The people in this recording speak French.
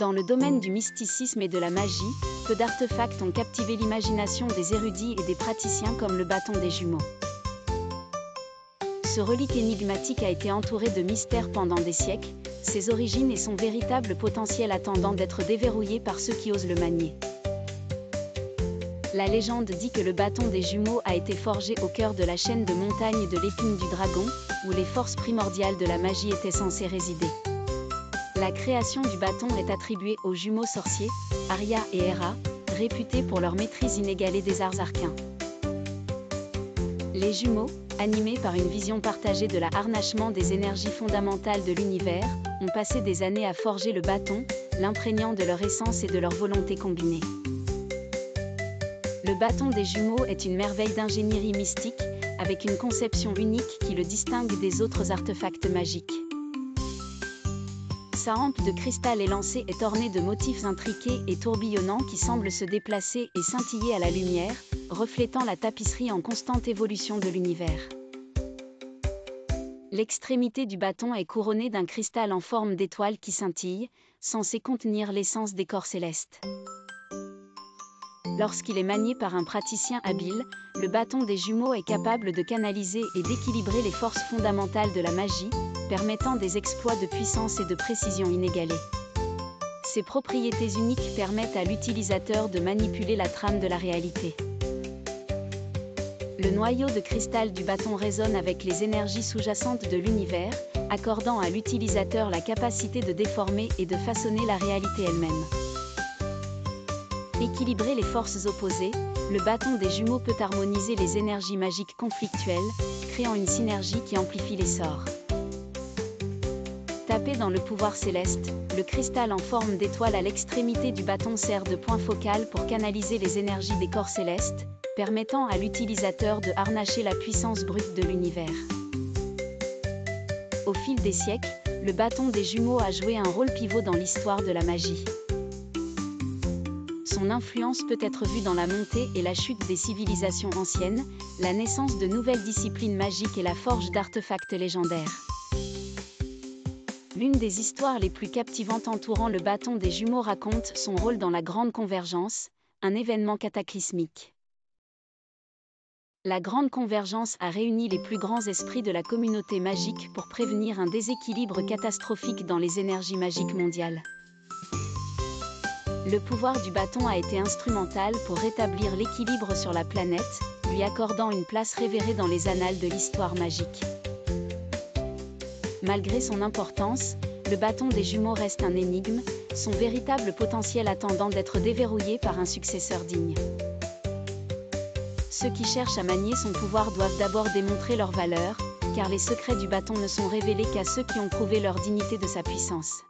Dans le domaine du mysticisme et de la magie, peu d'artefacts ont captivé l'imagination des érudits et des praticiens comme le bâton des jumeaux. Ce relique énigmatique a été entouré de mystères pendant des siècles, ses origines et son véritable potentiel attendant d'être déverrouillé par ceux qui osent le manier. La légende dit que le bâton des jumeaux a été forgé au cœur de la chaîne de montagnes de l'épine du dragon, où les forces primordiales de la magie étaient censées résider. La création du bâton est attribuée aux jumeaux sorciers, Arya et Hera, réputés pour leur maîtrise inégalée des arts arcains. Les jumeaux, animés par une vision partagée de la harnachement des énergies fondamentales de l'univers, ont passé des années à forger le bâton, l'imprégnant de leur essence et de leur volonté combinée. Le bâton des jumeaux est une merveille d'ingénierie mystique, avec une conception unique qui le distingue des autres artefacts magiques. Sa hampe de cristal élancé est ornée de motifs intriqués et tourbillonnants qui semblent se déplacer et scintiller à la lumière, reflétant la tapisserie en constante évolution de l'univers. L'extrémité du bâton est couronnée d'un cristal en forme d'étoile qui scintille, censé contenir l'essence des corps célestes. Lorsqu'il est manié par un praticien habile, le bâton des jumeaux est capable de canaliser et d'équilibrer les forces fondamentales de la magie, permettant des exploits de puissance et de précision inégalés. Ces propriétés uniques permettent à l'utilisateur de manipuler la trame de la réalité. Le noyau de cristal du bâton résonne avec les énergies sous-jacentes de l'univers, accordant à l'utilisateur la capacité de déformer et de façonner la réalité elle-même. Équilibrer les forces opposées, le bâton des jumeaux peut harmoniser les énergies magiques conflictuelles, créant une synergie qui amplifie les sorts. Tapé dans le pouvoir céleste, le cristal en forme d'étoile à l'extrémité du bâton sert de point focal pour canaliser les énergies des corps célestes, permettant à l'utilisateur de harnacher la puissance brute de l'univers. Au fil des siècles, le bâton des jumeaux a joué un rôle pivot dans l'histoire de la magie. Son influence peut être vue dans la montée et la chute des civilisations anciennes, la naissance de nouvelles disciplines magiques et la forge d'artefacts légendaires. L'une des histoires les plus captivantes entourant le bâton des jumeaux raconte son rôle dans la Grande Convergence, un événement cataclysmique. La Grande Convergence a réuni les plus grands esprits de la communauté magique pour prévenir un déséquilibre catastrophique dans les énergies magiques mondiales. Le pouvoir du bâton a été instrumental pour rétablir l'équilibre sur la planète, lui accordant une place révérée dans les annales de l'histoire magique. Malgré son importance, le bâton des jumeaux reste un énigme, son véritable potentiel attendant d'être déverrouillé par un successeur digne. Ceux qui cherchent à manier son pouvoir doivent d'abord démontrer leur valeur, car les secrets du bâton ne sont révélés qu'à ceux qui ont prouvé leur dignité de sa puissance.